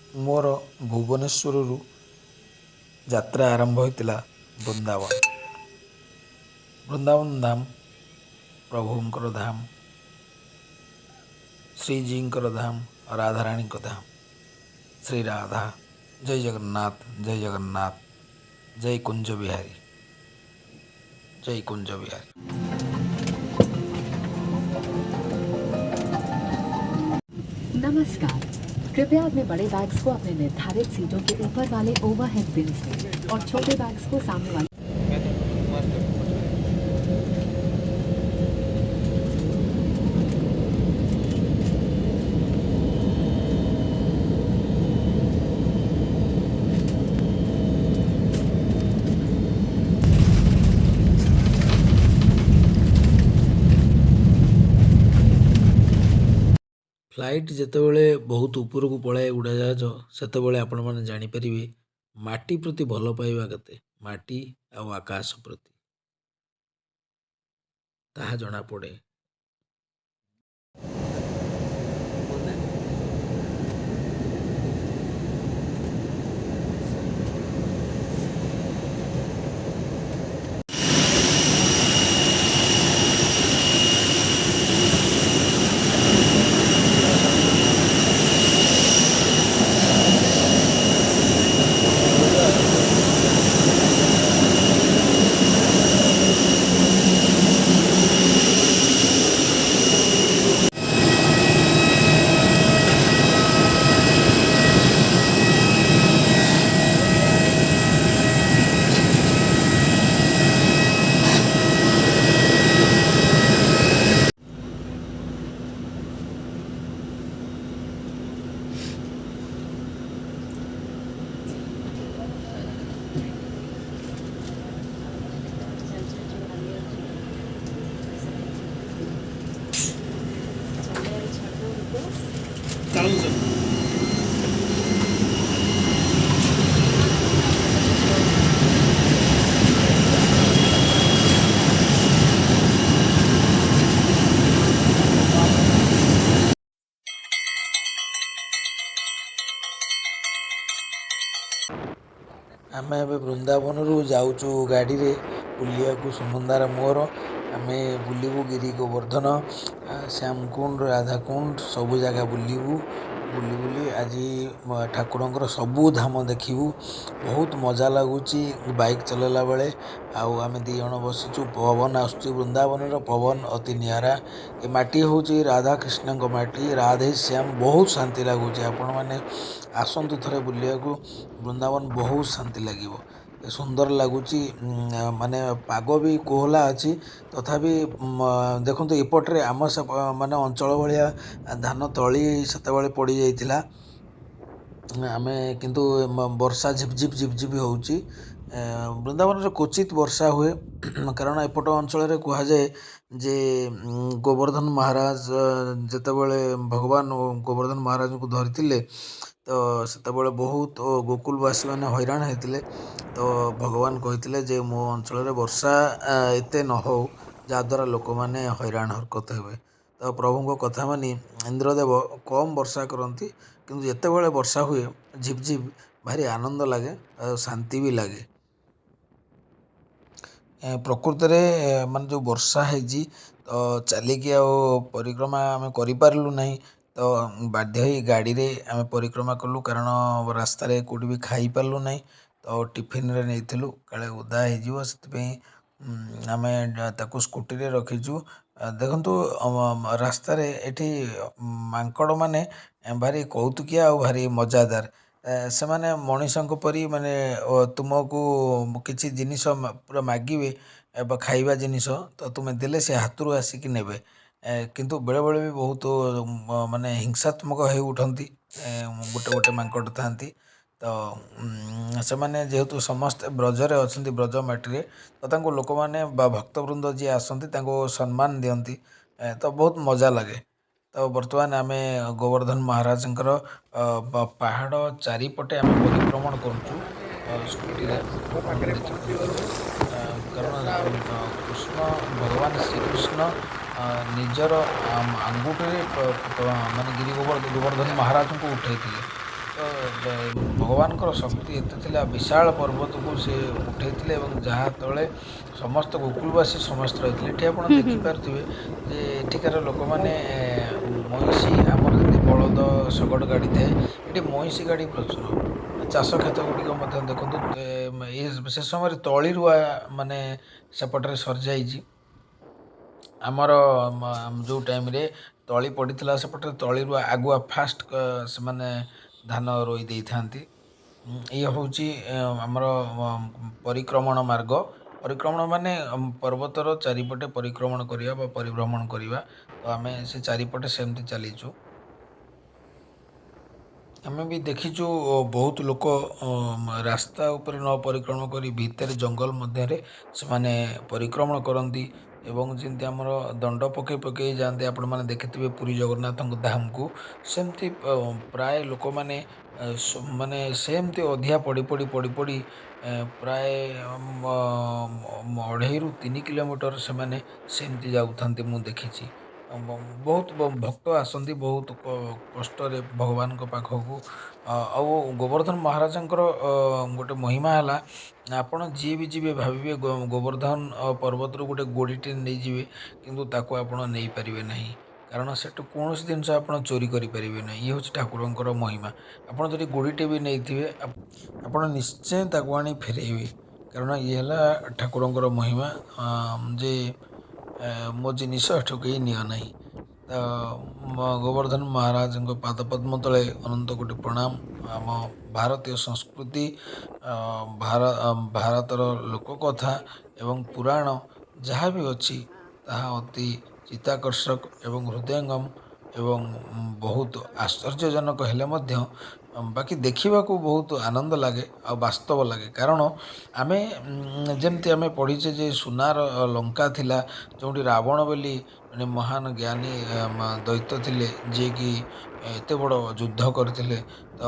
ମୋର ଭୁବନେଶ୍ୱରରୁ ଯାତ୍ରା ଆରମ୍ଭ ହୋଇଥିଲା ବୃନ୍ଦାବନ। ବୃନ୍ଦାବନ ଧାମ ପ୍ରଭୁଙ୍କର ଧାମ, ଶ୍ରୀଜୀଙ୍କର ଧାମ, ରାଧାରାଣୀଙ୍କ ଧାମ। ଶ୍ରୀ ରାଧା, ଜୟ ଜଗନ୍ନାଥ, ଜୟ ଜଗନ୍ନାଥ, ଜୟ କୁଞ୍ଜ ବିହାରୀ, ଜୟ କୁଞ୍ଜ ବିହାରୀ। नमस्कार। कृपया अपने बड़े बैग्स को अपने निर्धारित सीटों के ऊपर वाले ओवरहेड बिन्स में और छोटे बैग्स को सामने वाले ଫ୍ଲାଇଟ୍ ଯେତେବେଳେ ବହୁତ ଉପରକୁ ପଳାଏ ଉଡ଼ାଜାହାଜ, ସେତେବେଳେ ଆପଣମାନେ ଜାଣିପାରିବେ ମାଟି ପ୍ରତି ଭଲ ପାଇବା କେତେ, ମାଟି ଆଉ ଆକାଶ ପ୍ରତି ତାହା ଜଣାପଡ଼େ। ଆମେ ଏବେ ବୃନ୍ଦାବନରୁ ଯାଉଛୁ ଗାଡ଼ିରେ ବୁଲିବାକୁ। ସୁନନ୍ଦାର ମୋର ଆମେ ବୁଲିବୁ ଗିରି ଗୋବର୍ଦ୍ଧନ, ଶ୍ୟାମକୁଣ୍ଡ, ରାଧାକୁଣ୍ଡ ସବୁ ଜାଗା ବୁଲିବୁ। ବୁଲି ଆଜି ଠାକୁରଙ୍କର ସବୁ ଧାମ ଦେଖିବୁ। ବହୁତ ମଜା ଲାଗୁଛି ବାଇକ୍ ଚଲାଇଲା ବେଳେ। ଆଉ ଆମେ 2 ଜଣ ବସିଛୁ, ପବନ ଆସୁଛି। ବୃନ୍ଦାବନର ପବନ ଅତି ନିଆରା। ଏ ମାଟି ହେଉଛି ରାଧାକୃଷ୍ଣଙ୍କ ମାଟି, ରାଧେ ଶ୍ୟାମ। ବହୁତ ଶାନ୍ତି ଲାଗୁଛି। ଆପଣମାନେ ଆସନ୍ତୁ ଥରେ ବୁଲିବାକୁ। ବୃନ୍ଦାବନ ବହୁତ ଶାନ୍ତି ଲାଗିବ, ସୁନ୍ଦର ଲାଗୁଛି। ମାନେ ପାଗ ବି କୋହଲା ଅଛି, ତଥାପି ଦେଖନ୍ତୁ ଏପଟରେ ଆମ ମାନେ ଅଞ୍ଚଳ ଭଳିଆ ଧାନ ତଳି ସେତେବେଳେ ପଡ଼ିଯାଇଥିଲା। ଆମେ କିନ୍ତୁ ବର୍ଷା ଝିପଝିପ ହେଉଛି। ବୃନ୍ଦାବନରେ କ୍ୱଚିତ୍ ବର୍ଷା ହୁଏ, କାରଣ ଏପଟ ଅଞ୍ଚଳରେ କୁହାଯାଏ ଯେ ଗୋବର୍ଦ୍ଧନ ମହାରାଜ ଯେତେବେଳେ ଭଗବାନ ଗୋବର୍ଦ୍ଧନ ମହାରାଜଙ୍କୁ ଧରିଥିଲେ, ତ ସେତେବେଳେ ବହୁତ ଗୋକୁଲବାସୀମାନେ ହଇରାଣ ହେଇଥିଲେ। ତ ଭଗବାନ କହିଥିଲେ ଯେ ମୋ ଅଞ୍ଚଳରେ ବର୍ଷା ଏତେ ନ ହଉ, ଯାହାଦ୍ୱାରା ଲୋକମାନେ ହଇରାଣ ହରକତ ହେବେ। ତ ପ୍ରଭୁଙ୍କ କଥା ମାନି ଇନ୍ଦ୍ରଦେବ କମ୍ ବର୍ଷା କରନ୍ତି, କିନ୍ତୁ ଯେତେବେଳେ ବର୍ଷା ହୁଏ ଝିପଝିପ ଭାରି ଆନନ୍ଦ ଲାଗେ, ଶାନ୍ତି ବି ଲାଗେ। ପ୍ରକୃତରେ ମାନେ ଯେଉଁ ବର୍ଷା ହେଇଛି, ତ ଚାଲିକି ଆଉ ପରିକ୍ରମା ଆମେ କରିପାରିଲୁ ନାହିଁ। ତ ବାଧ୍ୟ ହେଇ ଗାଡ଼ିରେ ଆମେ ପରିକ୍ରମା କଲୁ, କାରଣ ରାସ୍ତାରେ କେଉଁଠି ବି ଖାଇପାରିଲୁ ନାହିଁ। ତ ଟିଫିନରେ ନେଇଥିଲୁ, କାଳେ ଓଦା ହେଇଯିବ, ସେଥିପାଇଁ ଆମେ ତାକୁ ସ୍କୁଟିରେ ରଖିଛୁ। ଦେଖନ୍ତୁ ରାସ୍ତାରେ ଏଠି ମାଙ୍କଡ଼ମାନେ ଭାରି କୌତୁକିଆ ଆଉ ଭାରି ମଜାଦାର। ସେମାନେ ମଣିଷଙ୍କ ପରି ମାନେ ତୁମକୁ କିଛି ଜିନିଷ ପୁରା ମାଗିବେ ବା ଖାଇବା ଜିନିଷ, ତ ତୁମେ ଦେଲେ ସେ ହାତରୁ ଆସିକି ନେବେ। କିନ୍ତୁ ବେଳେବେଳେ ବି ବହୁତ ମାନେ ହିଂସାତ୍ମକ ହେଇ ଉଠନ୍ତି। ଗୋଟେ ମାଙ୍କଡ଼ ଥାନ୍ତି। ତ ସେମାନେ ଯେହେତୁ ସମସ୍ତେ ବ୍ରଜରେ ଅଛନ୍ତି, ବ୍ରଜ ମାଟିରେ, ତ ତାଙ୍କୁ ଲୋକମାନେ ବା ଭକ୍ତବୃନ୍ଦ ଯିଏ ଆସନ୍ତି ତାଙ୍କୁ ସମ୍ମାନ ଦିଅନ୍ତି। ତ ବହୁତ ମଜା ଲାଗେ। ତ ବର୍ତ୍ତମାନ ଆମେ ଗୋବର୍ଦ୍ଧନ ମହାରାଜଙ୍କର ପାହାଡ଼ ଚାରିପଟେ ଆମେ ପରିକ୍ରମଣ କରୁଛୁ ସ୍କୁଟିରେ, ଆପଣମାନେ ଦେଖିପାରୁଥିବେ। କାରଣ କୃଷ୍ଣ ଭଗବାନ ଶ୍ରୀକୃଷ୍ଣ ନିଜର ଆଙ୍ଗୁଠିରେ ମାନେ ଗୋବର୍ଦ୍ଧନ ମହାରାଜଙ୍କୁ ଉଠାଇଥିଲେ। ତ ତ ଭଗବାନଙ୍କର ଶକ୍ତି ଏତେ ଥିଲା, ବିଶାଳ ପର୍ବତକୁ ସେ ଉଠାଇଥିଲେ ଏବଂ ଯାହା ତଳେ ସମସ୍ତ ଗୋକୁଳବାସୀ ସମସ୍ତେ ରହିଥିଲେ। ଏଠି ଆପଣ ହୁଁ ହୁଁ ଦେଖିପାରୁଥିବେ ଯେ ଏଠିକାର ଲୋକମାନେ ମଇଁଷି, ଆମର ଯେମିତି ବଳଦ ଶଗଡ଼ ଗାଡ଼ି ଥାଏ, ଏଠି ମଇଁଷି ଗାଡ଼ି ପ୍ରଚୁର। ଚାଷ କ୍ଷେତ ଗୁଡ଼ିକ ମଧ୍ୟ ଦେଖନ୍ତୁ, ସେ ସମୟରେ ତଳି ରୁଆ ମାନେ ସେପଟରେ ସରିଯାଇଛି। ଆମର ଯେଉଁ ଟାଇମ୍ରେ ତଳି ପଡ଼ିଥିଲା ସେପଟରେ ତଳିରୁ ଆଗୁଆ ଫାଷ୍ଟ ସେମାନେ ଧାନ ରୋଇ ଦେଇଥାନ୍ତି। ଇଏ ହେଉଛି ଆମର ପରିକ୍ରମଣ ମାର୍ଗ। ପରିକ୍ରମଣ ମାନେ ପର୍ବତର ଚାରିପଟେ ପରିକ୍ରମଣ କରିବା ବା ପରିଭ୍ରମଣ କରିବା। ତ ଆମେ ସେ ଚାରିପଟେ ସେମିତି ଚାଲିଛୁ। ଆମେ ବି ଦେଖିଛୁ ବହୁତ ଲୋକ ରାସ୍ତା ଉପରେ ନ ପରିକ୍ରମଣ କରି ଭିତରେ ଜଙ୍ଗଲ ମଧ୍ୟରେ ସେମାନେ ପରିକ୍ରମଣ କରନ୍ତି ଏବଂ ଯେମିତି ଆମର ଦଣ୍ଡ ପକେଇ ପକେଇ ଯାଆନ୍ତି, ଆପଣମାନେ ଦେଖିଥିବେ ପୁରୀ ଜଗନ୍ନାଥଙ୍କ ଧାମକୁ, ସେମିତି ପ୍ରାୟ ଲୋକମାନେ ମାନେ ସେମିତି ଅଧିଆ ପଡ଼ି ପଡ଼ି ପଡ଼ି ପଡ଼ି ପ୍ରାୟ 2.5-3 କିଲୋମିଟର ସେମାନେ ସେମିତି ଯାଉଥାନ୍ତି, ମୁଁ ଦେଖିଛି। ବହୁତ ଭକ୍ତ ଆସନ୍ତି ବହୁତ କଷ୍ଟରେ ଭଗବାନଙ୍କ ପାଖକୁ। ଆଉ ଗୋବର୍ଦ୍ଧନ ମହାରାଜାଙ୍କର ଗୋଟେ ମହିମା ହେଲା, ଆପଣ ଯିଏ ବି ଯିବେ ଭାବିବେ ଗୋବର୍ଦ୍ଧନ ପର୍ବତରୁ ଗୋଟେ ଗୋଡ଼ିଟେ ନେଇଯିବେ, କିନ୍ତୁ ତାକୁ ଆପଣ ନେଇପାରିବେ ନାହିଁ, କାରଣ ସେଠୁ କୌଣସି ଜିନିଷ ଆପଣ ଚୋରି କରିପାରିବେ ନାହିଁ। ଇଏ ହେଉଛି ଠାକୁରଙ୍କର ମହିମା। ଆପଣ ଯଦି ଗୋଡ଼ିଟେ ବି ନେଇଥିବେ, ଆପଣ ନିଶ୍ଚୟ ତାକୁ ଆଣି ଫେରାଇବେ, କାରଣ ଇଏ ହେଲା ଠାକୁରଙ୍କର ମହିମା ଯେ ମୋ ଜିନିଷ ଏଠୁ କେହି ନିଅ ନାହିଁ। ତ ଗୋବର୍ଦ୍ଧନ ମହାରାଜଙ୍କ ପାଦପଦ୍ମ ତଳେ ଅନନ୍ତ କୋଟି ପ୍ରଣାମ। ଆମ ଭାରତୀୟ ସଂସ୍କୃତି, ଭାରତର ଲୋକକଥା ଏବଂ ପୁରାଣ ଯାହା ବି ଅଛି ତାହା ଅତି ଚିତ୍ତାକର୍ଷକ ଏବଂ ହୃଦୟଙ୍ଗମ ଏବଂ ବହୁତ ଆଶ୍ଚର୍ଯ୍ୟଜନକ ହେଲେ ମଧ୍ୟ ବାକି ଦେଖିବାକୁ ବହୁତ ଆନନ୍ଦ ଲାଗେ ଆଉ ବାସ୍ତବ ଲାଗେ। କାରଣ ଆମେ ଯେମିତି ଆମେ ପଢ଼ିଛେ ଯେ ସୁନାର ଲଙ୍କା ଥିଲା, ଯେଉଁଠି ରାବଣ ବୋଲି ଜଣେ ମହାନ ଜ୍ଞାନୀ ଦୈତ୍ୟ ଥିଲେ, ଯିଏକି ଏତେ ବଡ଼ ଯୁଦ୍ଧ କରିଥିଲେ। ତ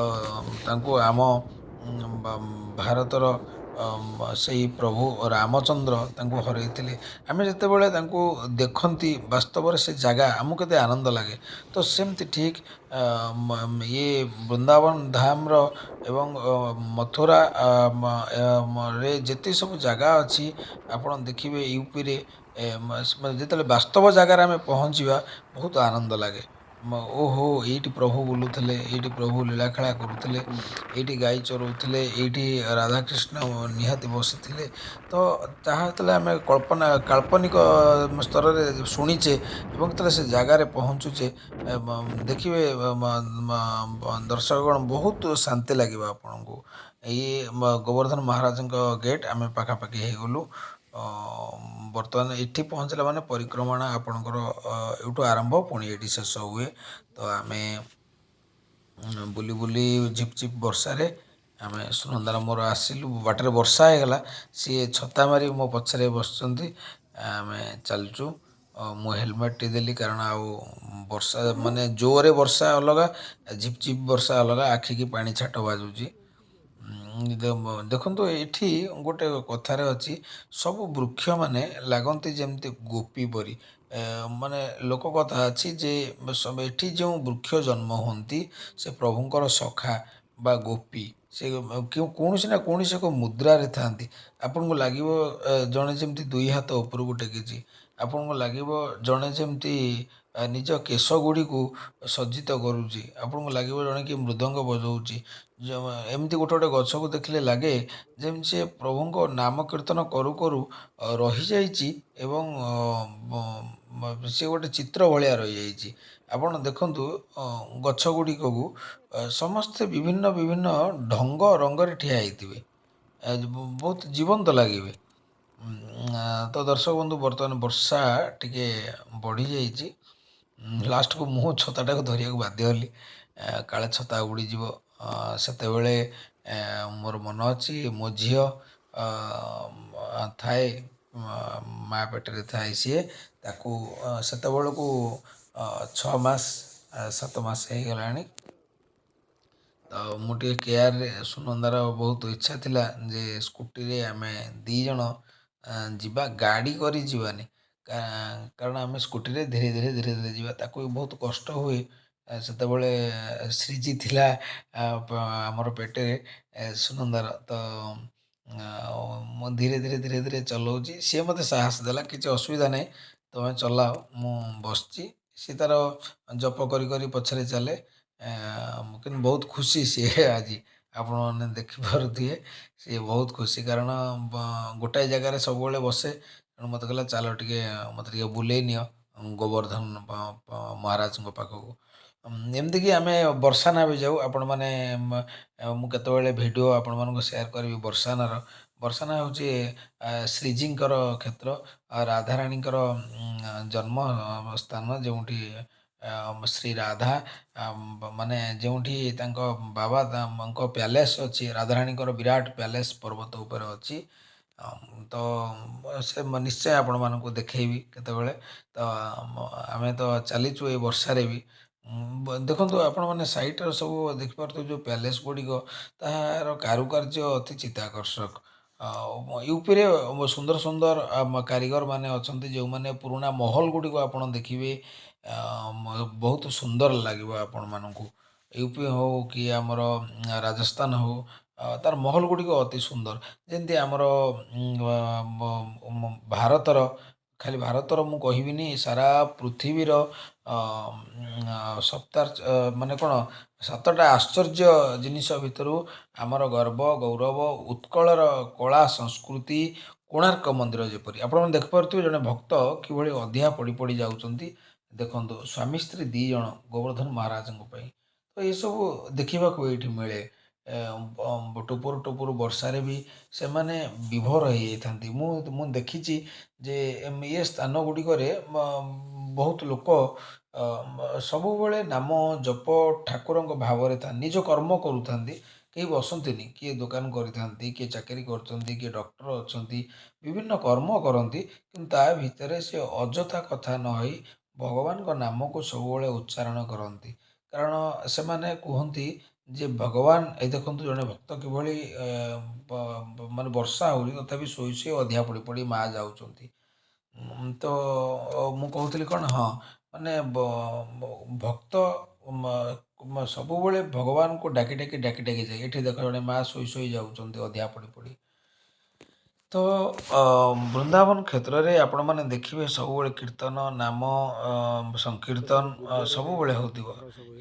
ତାଙ୍କୁ ଆମ ଭାରତର ସେଇ ପ୍ରଭୁ ରାମଚନ୍ଦ୍ର ତାଙ୍କୁ ହରାଇଥିଲେ। ଆମେ ଯେତେବେଳେ ତାଙ୍କୁ ଦେଖନ୍ତି ବାସ୍ତବରେ ସେ ଜାଗା ଆମକୁ କେତେ ଆନନ୍ଦ ଲାଗେ। ତ ସେମିତି ଠିକ୍ ଇଏ ବୃନ୍ଦାବନ ଧାମର ଏବଂ ମଥୁରା ରେ ଯେତେ ସବୁ ଜାଗା ଅଛି, ଆପଣ ଦେଖିବେ ୟୁପିରେ ଯେତେବେଳେ ବାସ୍ତବ ଜାଗାରେ ଆମେ ପହଞ୍ଚିବା ବହୁତ ଆନନ୍ଦ ଲାଗେ। ଓହୋ, ଏଇଠି ପ୍ରଭୁ ବୁଲୁଥିଲେ, ଏଇଠି ପ୍ରଭୁ ଲୀଳାଖେଳା କରୁଥିଲେ, ଏଇଠି ଗାଈ ଚରାଉଥିଲେ, ଏଇଠି ରାଧାକୃଷ୍ଣ ନିହାତି ବସିଥିଲେ। ତ ତାହା ଯେତେବେଳେ ଆମେ କାଳ୍ପନିକ ସ୍ତରରେ ଶୁଣିଛେ ଏବଂ ଯେତେବେଳେ ସେ ଜାଗାରେ ପହଞ୍ଚୁଛେ, ଦେଖିବେ ଦର୍ଶକଗଣ ବହୁତ ଶାନ୍ତି ଲାଗିବ ଆପଣଙ୍କୁ। ଏଇ ଗୋବର୍ଦ୍ଧନ ମହାରାଜଙ୍କ ଗେଟ୍ ଆମେ ପାଖାପାଖି ହେଇଗଲୁ। ବର୍ତ୍ତମାନ ଏଠି ପହଞ୍ଚିଲା ମାନେ ପରିକ୍ରମା ଆପଣଙ୍କର ଏଇଠୁ ଆରମ୍ଭ, ପୁଣି ଏଇଠି ଶେଷ ହୁଏ। ତ ଆମେ ବୁଲି ବୁଲି ଝିପ୍ ଝିପ୍ ବର୍ଷାରେ ଆମେ ସୁନନ୍ଦାର ମୋର ଆସିଲୁ। ବାଟରେ ବର୍ଷା ହେଇଗଲା, ସିଏ ଛତା ମାରି ମୋ ପଛରେ ବସିଛନ୍ତି, ଆମେ ଚାଲିଛୁ। ମୁଁ ହେଲମେଟ୍ଟି ଦେଲି, କାରଣ ଆଉ ବର୍ଷା ମାନେ ଜୋରରେ ବର୍ଷା ଅଲଗା, ଝିପ୍ ଝିପ୍ ବର୍ଷା ଅଲଗା, ଆଖିକି ପାଣି ଛାଟ ବାଜୁଛି। ଦେଖନ୍ତୁ ଏଇଠି ଗୋଟେ କଥାରେ ଅଛି, ସବୁ ବୃକ୍ଷମାନେ ଲାଗନ୍ତି ଯେମିତି ଗୋପୀ ପରି। ମାନେ ଲୋକ କଥା ଅଛି ଯେ ଏଠି ଯେଉଁ ବୃକ୍ଷ ଜନ୍ମ ହୁଅନ୍ତି ସେ ପ୍ରଭୁଙ୍କର ସଖା ବା ଗୋପୀ, ସେ କୌଣସି ନା କୌଣସି ଏକ ମୁଦ୍ରାରେ ଥାନ୍ତି। ଆପଣଙ୍କୁ ଲାଗିବ ଜଣେ ଯେମିତି 2 ହାତ ଉପରକୁ ଟେକିଛି, ଆପଣଙ୍କୁ ଲାଗିବ ଜଣେ ଯେମିତି ନିଜ କେଶ ଗୁଡ଼ିକୁ ସଜ୍ଜିତ କରୁଛି, ଆପଣଙ୍କୁ ଲାଗିବ ଜଣେ କି ମୃଦଙ୍ଗ ବଜାଉଛି। ଏମିତି ଗୋଟେ ଗୋଟେ ଗଛକୁ ଦେଖିଲେ ଲାଗେ ଯେମିତି ସେ ପ୍ରଭୁଙ୍କ ନାମ କୀର୍ତ୍ତନ କରୁ କରୁ ରହିଯାଇଛି ଏବଂ ସେ ଗୋଟେ ଚିତ୍ର ଭଳିଆ ରହିଯାଇଛି। ଆପଣ ଦେଖନ୍ତୁ ଗଛ ଗୁଡ଼ିକକୁ ସମସ୍ତେ ବିଭିନ୍ନ ବିଭିନ୍ନ ଢଙ୍ଗ ରଙ୍ଗରେ ଠିଆ ହେଇଥିବେ, ବହୁତ ଜୀବନ୍ତ ଲାଗିବେ। ତ ଦର୍ଶକ ବନ୍ଧୁ, ବର୍ତ୍ତମାନ ବର୍ଷା ଟିକେ ବଢ଼ିଯାଇଛି। ଲାଷ୍ଟକୁ ମୁଁ ଛତାଟାକୁ ଧରିବାକୁ ବାଧ୍ୟ ହେଲି, କାଳେ ଛତା ଉଡ଼ିଯିବ। ସେତେବେଳେ ମୋର ମନ ଅଛି ମୋ ଝିଅ ଥାଏ, ମା ପେଟରେ ଥାଏ ସିଏ, ତାକୁ ସେତେବେଳକୁ 6 ମାସ 7 ମାସ ହେଇଗଲାଣି। ତ ମୁଁ ଟିକେ କେୟାରରେ, ସୁନନ୍ଦାର ବହୁତ ଇଚ୍ଛା ଥିଲା ଯେ ସ୍କୁଟିରେ ଆମେ 2 ଜଣ ଯିବା, ଗାଡ଼ି କରି ଯିବାନି, କାରଣ ଆମେ ସ୍କୁଟିରେ ଧୀରେ ଧୀରେ ଧୀରେ ଧୀରେ ଯିବା। ତାକୁ ବି ବହୁତ କଷ୍ଟ ହୁଏ ସେତେବେଳେ ଶ୍ରୀଜି ଥିଲା ଆମର ପେଟରେ ସୁନନ୍ଦାର। ତ ମୁଁ ଧୀରେ ଧୀରେ ଧୀରେ ଧୀରେ ଚଲାଉଛି। ସିଏ ମୋତେ ସାହସ ଦେଲା କିଛି ଅସୁବିଧା ନାହିଁ, ତୁମେ ଚଲାଅ, ମୁଁ ବସିଛି। ସିଏ ତାର ଜପ କରି କରି ପଛରେ ଚାଲେ। କିନ୍ତୁ ବହୁତ ଖୁସି ସିଏ ଆଜି ଆପଣମାନେ ଦେଖିପାରୁଥିବେ। ସିଏ ବହୁତ ଖୁସି କାରଣ ଗୋଟାଏ ଜାଗାରେ ସବୁବେଳେ ବସେ। ତେଣୁ ମୋତେ କହିଲା ଚାଲ ଟିକେ ମୋତେ ଟିକେ ବୁଲେଇ ନିଅ ଗୋବର୍ଦ୍ଧନ ମହାରାଜଙ୍କ ପାଖକୁ। ଏମିତିକି ଆମେ ବର୍ଷାନା ବି ଯାଉ। ଆପଣମାନେ ମୁଁ କେତେବେଳେ ଭିଡ଼ିଓ ଆପଣମାନଙ୍କୁ ସେୟାର କରିବି ବର୍ଷାନାର। ବର୍ଷାନା ହେଉଛି ଶ୍ରୀଜୀଙ୍କର କ୍ଷେତ୍ର, ରାଧାରାଣୀଙ୍କର ଜନ୍ମ ସ୍ଥାନ, ଯେଉଁଠି ଶ୍ରୀ ରାଧା ମାନେ ଯେଉଁଠି ତାଙ୍କ ବାବାଙ୍କ ପ୍ୟାଲେସ୍ ଅଛି। ରାଧାରାଣୀଙ୍କର ବିରାଟ ପ୍ୟାଲେସ୍ ପର୍ବତ ଉପରେ ଅଛି। ତ ସେ ନିଶ୍ଚୟ ଆପଣମାନଙ୍କୁ ଦେଖେଇବି କେତେବେଳେ। ତ ଆମେ ତ ଚାଲିଛୁ ଏଇ ବର୍ଷାରେ ବି। ଦେଖନ୍ତୁ ଆପଣମାନେ ସାଇଟ୍ର ସବୁ ଦେଖିପାରୁଥିବେ ଯେଉଁ ପ୍ୟାଲେସ୍ ଗୁଡ଼ିକ, ତାହାର କାରୁକାର୍ଯ୍ୟ ଅତି ଚିତ୍ତାକର୍ଷକ। ୟୁପିରେ ସୁନ୍ଦର ସୁନ୍ଦର କାରିଗର ମାନେ ଅଛନ୍ତି, ଯେଉଁମାନେ ପୁରୁଣା ମହଲ ଗୁଡ଼ିକ ଆପଣ ଦେଖିବେ। ବହୁତ ସୁନ୍ଦର ଲାଗିବ ଆପଣମାନଙ୍କୁ। ୟୁପି ହଉ କି ଆମର ରାଜସ୍ଥାନ ହଉ, ତାର ମହଲ ଗୁଡ଼ିକ ଅତି ସୁନ୍ଦର। ଯେମିତି ଆମର ଭାରତର, ଖାଲି ଭାରତର ମୁଁ କହିବିନି, ସାରା ପୃଥିବୀର ମାନେ କ'ଣ, 7ଟା ଆଶ୍ଚର୍ଯ୍ୟ ଜିନିଷ ଭିତରୁ ଆମର ଗର୍ବ ଗୌରବ ଉତ୍କଳର କଳା ସଂସ୍କୃତି କୋଣାର୍କ ମନ୍ଦିର। ଯେପରି ଆପଣମାନେ ଦେଖିପାରୁଥିବେ ଜଣେ ଭକ୍ତ କିଭଳି ଅଧିଆ ପଡ଼ି ପଡ଼ି ଯାଉଛନ୍ତି। ଦେଖନ୍ତୁ ସ୍ୱାମୀ ସ୍ତ୍ରୀ 2 ଜଣ ଗୋବର୍ଦ୍ଧନ ମହାରାଜଙ୍କ ପାଇଁ। ତ ଏସବୁ ଦେଖିବାକୁ ଏଇଠି ମିଳେ। ଟୁପୁରୁ ଟୁପୁରୁ ବର୍ଷାରେ ବି ସେମାନେ ବିଭୋର ହେଇଯାଇଥାନ୍ତି। ମୁଁ ଦେଖିଛି ଯେ ଏ ସ୍ଥାନ ଗୁଡ଼ିକରେ ବହୁତ ଲୋକ ସବୁବେଳେ ନାମ ଜପ ଠାକୁରଙ୍କ ଭାବରେ ଥାନ୍ତି, ନିଜ କର୍ମ କରୁଥାନ୍ତି। କେହି ବସନ୍ତିନି, କିଏ ଦୋକାନ କରିଥାନ୍ତି, କିଏ ଚାକିରି କରୁଛନ୍ତି, କିଏ ଡକ୍ଟର ଅଛନ୍ତି, ବିଭିନ୍ନ କର୍ମ କରନ୍ତି। କିନ୍ତୁ ତା ଭିତରେ ସେ ଅଯଥା କଥା ନ ହେଇ ଭଗବାନଙ୍କ ନାମକୁ ସବୁବେଳେ ଉଚ୍ଚାରଣ କରନ୍ତି। କାରଣ ସେମାନେ କୁହନ୍ତି ଯେ ଭଗବାନ, ଏଇ ଦେଖନ୍ତୁ ଜଣେ ଭକ୍ତ କିଭଳି ମାନେ ବର୍ଷା ହେଉଛି ତଥାପି ଶୋଇ ଶୋଇ ଅଧିଆ ପଡ଼ି ପଡ଼ି ମା ଯାଉଛନ୍ତି। ତ ମୁଁ କହୁଥିଲି କ'ଣ, ହଁ, ମାନେ ଭକ୍ତ ସବୁବେଳେ ଭଗବାନଙ୍କୁ ଡାକି ଡାକି ଡାକି ଡାକି ଯାଏ। ଏଠି ଦେଖ ଜଣେ ମା ଶୋଇ ଶୋଇ ଯାଉଛନ୍ତି ଅଧିଆ ପଡ଼ି ପଡ଼ି। ତ ବୃନ୍ଦାବନ କ୍ଷେତ୍ରରେ ଆପଣମାନେ ଦେଖିବେ ସବୁବେଳେ କୀର୍ତ୍ତନ ନାମ ସଂକୀର୍ତ୍ତନ ସବୁବେଳେ ହେଉଥିବ।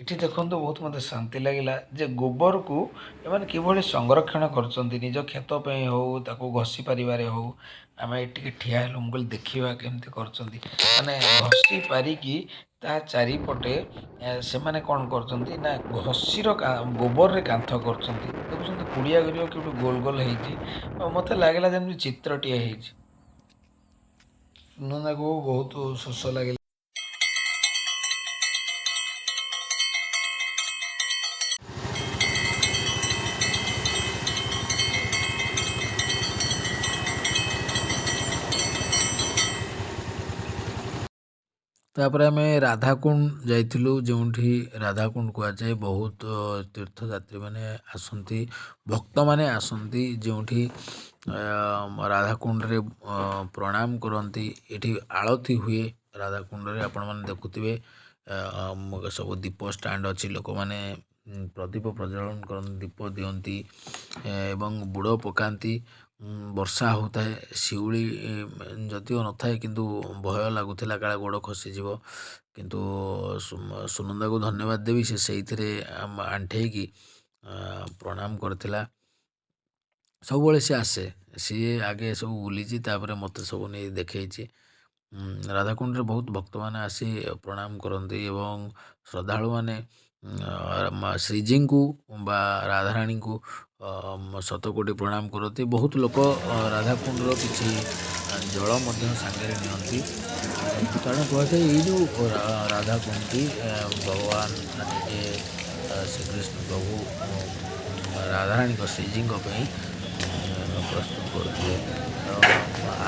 ଏଠି ଦେଖନ୍ତୁ ବହୁତ ମୋତେ ଶାନ୍ତି ଲାଗିଲା ଯେ ଗୋବରକୁ ଏମାନେ କିଭଳି ସଂରକ୍ଷଣ କରୁଛନ୍ତି ନିଜ କ୍ଷେତ ପାଇଁ ହଉ, ତାକୁ ଘଷି ପାରିବାରେ ହଉ। ଆମେ ଟିକେ ଠିଆ ହେଲୁ, ମୁଁ କହିଲି ଦେଖିବା କେମିତି କରୁଛନ୍ତି। ମାନେ ଘଷି ପାରିକି ତା ଚାରିପଟେ ସେମାନେ କ'ଣ କରୁଛନ୍ତି ନା ଘଷିର ଗୋବରରେ କାନ୍ଥ କରୁଛନ୍ତି। ଦେଖୁଛନ୍ତି କୁଡ଼ିଆ ଗୁଡ଼ିକ କେଉଁଠି ଗୋଲ ଗୋଲ ହେଇଛି। ମୋତେ ଲାଗିଲା ଯେମିତି ଚିତ୍ରଟିଏ ହେଇଛି। ସୁନନ୍ଦାକୁ ବହୁତ ଶୋଷ ଲାଗିଲା। ତାପରେ ଆମେ ରାଧାକୁଣ୍ଡ ଯାଇଥିଲୁ, ଯେଉଁଠି ରାଧାକୁଣ୍ଡ କୁହାଯାଏ। ବହୁତ ତୀର୍ଥଯାତ୍ରୀମାନେ ଆସନ୍ତି, ଭକ୍ତମାନେ ଆସନ୍ତି, ଯେଉଁଠି ରାଧାକୁଣ୍ଡରେ ପ୍ରଣାମ କରନ୍ତି। ଏଠି ଆଳତି ହୁଏ ରାଧାକୁଣ୍ଡରେ। ଆପଣମାନେ ଦେଖୁଥିବେ ସବୁ ଦୀପ ଷ୍ଟାଣ୍ଡ ଅଛି। ଲୋକମାନେ ପ୍ରଦୀପ ପ୍ରଜ୍ୱଳନ କରନ୍ତି, ଦୀପ ଦିଅନ୍ତି ଏବଂ ବୁଡ଼ ପକାନ୍ତି। ବର୍ଷା ହେଉଥାଏ, ଶିଉଳି ଯଦିଓ ନଥାଏ କିନ୍ତୁ ଭୟ ଲାଗୁଥିଲା କାଳେ ଗୋଡ଼ ଖସିଯିବ। କିନ୍ତୁ ସୁନନ୍ଦାକୁ ଧନ୍ୟବାଦ ଦେବି, ସେ ସେଇଥିରେ ଆଣ୍ଠେଇକି ପ୍ରଣାମ କରିଥିଲା। ସବୁବେଳେ ସେ ଆସେ, ସିଏ ଆଗେ ସବୁ ବୁଲିଛି, ତାପରେ ମୋତେ ସବୁ ନେଇ ଦେଖେଇଛି। ରାଧାକୁଣ୍ଡରେ ବହୁତ ଭକ୍ତମାନେ ଆସି ପ୍ରଣାମ କରନ୍ତି ଏବଂ ଶ୍ରଦ୍ଧାଳୁମାନେ ଶ୍ରୀଜୀଙ୍କୁ ବା ରାଧାରାଣୀଙ୍କୁ ଶତକୋଟି ପ୍ରଣାମ କରନ୍ତି। ବହୁତ ଲୋକ ରାଧାକୁଣ୍ଡର କିଛି ଜଳ ମଧ୍ୟ ସାଙ୍ଗରେ ନିଅନ୍ତି। କାରଣ କୁହାଯାଏ ଏଇ ଯେଉଁ ରାଧାକୁଣ୍ଡଟି ଭଗବାନ ନିଜେ ଶ୍ରୀକୃଷ୍ଣ ପ୍ରଭୁ ରାଧାରାଣୀଙ୍କ ଶ୍ରୀଜୀଙ୍କ ପାଇଁ ପ୍ରସ୍ତୁତ କରିଥିଲେ।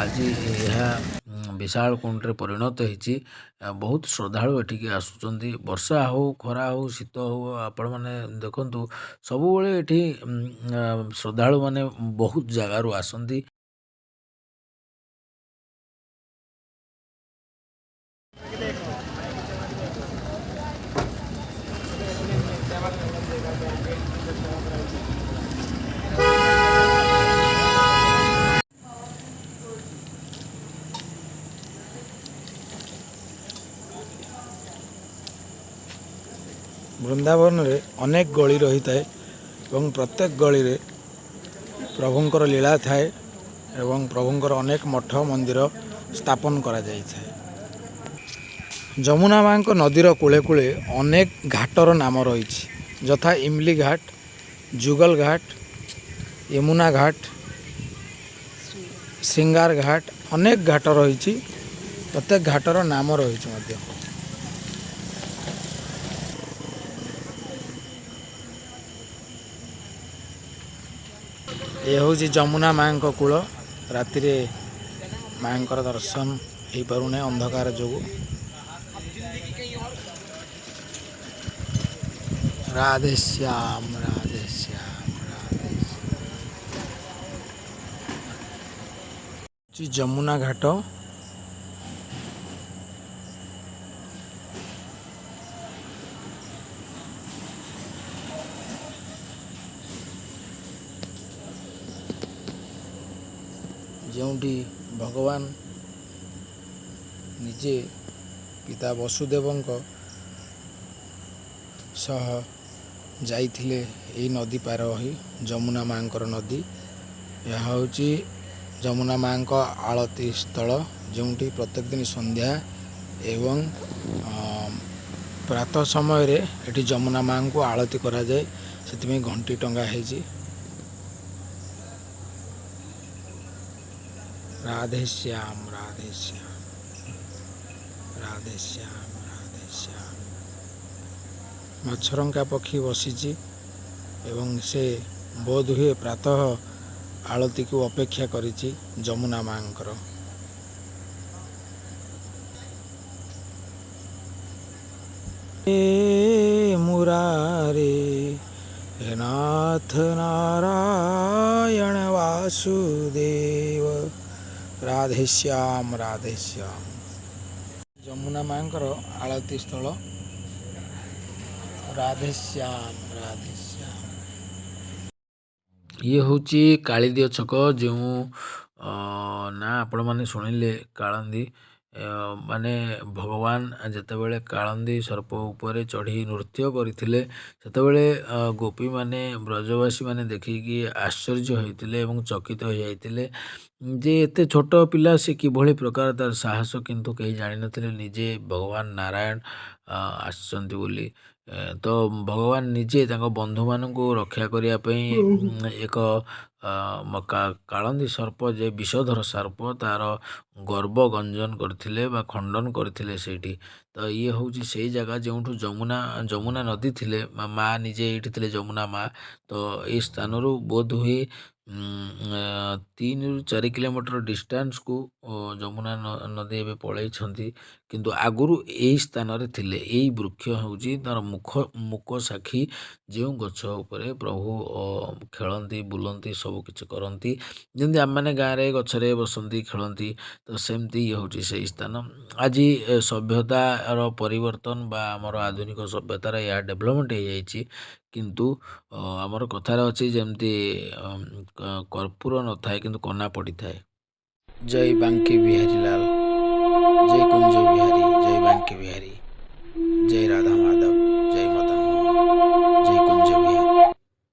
ଆଜି ଏହା ବିଶାଳ କୁଣ୍ଡରେ ପରିଣତ ହେଇଛି। ବହୁତ ଶ୍ରଦ୍ଧାଳୁ ଏଠିକି ଆସୁଛନ୍ତି। ବର୍ଷା ହେଉ, ଖରା ହେଉ, ଶୀତ ହେଉ, ଆପଣମାନେ ଦେଖନ୍ତୁ ସବୁବେଳେ ଏଠି ଶ୍ରଦ୍ଧାଳୁମାନେ ବହୁତ ଜାଗାରୁ ଆସନ୍ତି। ବୃନ୍ଦାବନରେ ଅନେକ ଗଳି ରହିଥାଏ ଏବଂ ପ୍ରତ୍ୟେକ ଗଳିରେ ପ୍ରଭୁଙ୍କର ଲୀଳା ଥାଏ ଏବଂ ପ୍ରଭୁଙ୍କର ଅନେକ ମଠ ମନ୍ଦିର ସ୍ଥାପନ କରାଯାଇଥାଏ। ଯମୁନା ମାଙ୍କ ନଦୀର କୂଳେ କୂଳେ ଅନେକ ଘାଟର ନାମ ରହିଛି, ଯଥା ଇମଲି ଘାଟ, ଯୁଗଲ ଘାଟ, ୟମୁନା ଘାଟ, ଶ୍ରୀଙ୍ଗାର ଘାଟ, ଅନେକ ଘାଟ ରହିଛି। ପ୍ରତ୍ୟେକ ଘାଟର ନାମ ରହିଛି ମଧ୍ୟ। ଏ ହେଉଛି ଯମୁନା ମାଙ୍କ କୂଳ। ରାତିରେ ମାଙ୍କର ଦର୍ଶନ ହେଇପାରୁନାହିଁ ଅନ୍ଧକାର ଯୋଗୁଁ। ରାଧେ ଶ୍ୟାମ, ରାଧେ ଶ୍ୟାମ, ରାଧେ ଶ୍ୟାମ। ଯମୁନା ଘାଟ। ଯେଉଁଠି ଭଗବାନ ନିଜେ ପିତା ବସୁଦେବଙ୍କ ସହ ଯାଇଥିଲେ ଏହି ନଦୀ ପାର ହୋଇ, ଯମୁନା ମାଙ୍କର ନଦୀ। ଏହା ହେଉଛି ଯମୁନା ମାଙ୍କ ଆଳତୀ ସ୍ଥଳ, ଯେଉଁଠି ପ୍ରତ୍ୟେକ ଦିନ ସନ୍ଧ୍ୟା ଏବଂ ପ୍ରାତଃ ସମୟରେ ଏଠି ଯମୁନା ମାଙ୍କୁ ଆଳତୀ କରାଯାଏ। ସେଥିପାଇଁ ଘଣ୍ଟି ଟଙ୍ଗା ହେଇଛି। ରାଧେ ଶ୍ୟାମ, ରାଧେ ଶ୍ୟାମ, ରାଧେ ଶ୍ୟାମ, ରାଧେ ଶ୍ୟାମ। ମାଛରଙ୍କା ପକ୍ଷୀ ବସିଛି ଏବଂ ସେ ବୋଧହୁଏ ପ୍ରାତଃ ଆଳତୀକୁ ଅପେକ୍ଷା କରିଛି ଯମୁନା ମାଙ୍କର। ମୁରାରେ ହେ ନାଥ ନାରାୟଣ ବାସୁଦେବ। ରାଧେ ଶ୍ୟାମ, ରାଧେ ଶ୍ୟାମ। ଯମୁନା ମାଙ୍କର ଆଳତୀ ସ୍ଥଳ। ରାଧେ ଶ୍ୟାମ, ରାଧେ ଶ୍ୟାମ। ଇଏ ହେଉଛି କାଳିଦିଅ ଛକ, ଯେଉଁ ନା ଆପଣମାନେ ଶୁଣିଲେ କାଳନ୍ଦୀ, ମାନେ ଭଗବାନ ଯେତେବେଳେ କାଳନ୍ଦୀ ସର୍ପ ଉପରେ ଚଢ଼ି ନୃତ୍ୟ କରିଥିଲେ, ସେତେବେଳେ ଗୋପୀମାନେ, ବ୍ରଜବାସୀମାନେ ଦେଖିକି ଆଶ୍ଚର୍ଯ୍ୟ ହୋଇଥିଲେ ଏବଂ ଚକିତ ହୋଇଯାଇଥିଲେ ଯେ ଏତେ ଛୋଟ ପିଲା ସେ କିଭଳି ପ୍ରକାର ତାର ସାହସ, କିନ୍ତୁ କେହି ଜାଣିନଥିଲେ ନିଜେ ଭଗବାନ ନାରାୟଣ ଆସିଛନ୍ତି ବୋଲି। ତ ଭଗବାନ ନିଜେ ତାଙ୍କ ବନ୍ଧୁମାନଙ୍କୁ ରକ୍ଷା କରିବା ପାଇଁ ଏକ କାଳନ୍ଦୀ ସର୍ପ, ଯେ ବିଷଧର ସର୍ପ, ତାର ଗର୍ବ ଗଞ୍ଜନ କରିଥିଲେ ବା ଖଣ୍ଡନ କରିଥିଲେ ସେଇଠି। ତ ଇଏ ହେଉଛି ସେଇ ଜାଗା ଯେଉଁଠୁ ଯମୁନା ନଦୀ ଥିଲେ, ମା ନିଜେ ଏଇଠି ଥିଲେ ଯମୁନା ମା। ତ ଏଇ ସ୍ଥାନରୁ ବୋଧ ହୁଏ 3 ରୁ 4 କିଲୋମିଟର ଡିଷ୍ଟାନ୍ସକୁ ଯମୁନା ନଦୀ ଏବେ ପଳେଇଛନ୍ତି, କିନ୍ତୁ ଆଗରୁ ଏଇ ସ୍ଥାନରେ ଥିଲେ। ଏଇ ବୃକ୍ଷ ହେଉଛି ତାର ମୁକ ସାକ୍ଷୀ, ଯେଉଁ ଗଛ ଉପରେ ପ୍ରଭୁ ଖେଳନ୍ତି, ବୁଲନ୍ତି, ସବୁ କିଛି କରନ୍ତି। ଯେମିତି ଆମମାନେ ଗାଁରେ ଗଛରେ ବସନ୍ତି, ଖେଳନ୍ତି, ତ ସେମିତି ଇଏ ହେଉଛି ସେଇ ସ୍ଥାନ। ଆଜି ସଭ୍ୟତାର ପରିବର୍ତ୍ତନ ବା ଆମର ଆଧୁନିକ ସଭ୍ୟତାର ଏହା ଡେଭଲପମେଣ୍ଟ ହେଇଯାଇଛି, କିନ୍ତୁ ଆମର କଥାରେ ଅଛି ଯେମିତି କର୍ପୂର ନଥାଏ କିନ୍ତୁ କନା ପଡ଼ିଥାଏ। ଜୟ ବାଙ୍କି ବିହାରୀ ଲାଲ, ଜୟ କୁଞ୍ଜ ବିହାରୀ, ଜୟ ବାଙ୍କି ବିହାରୀ, ଜୟ ରାଧା ମାଧବ।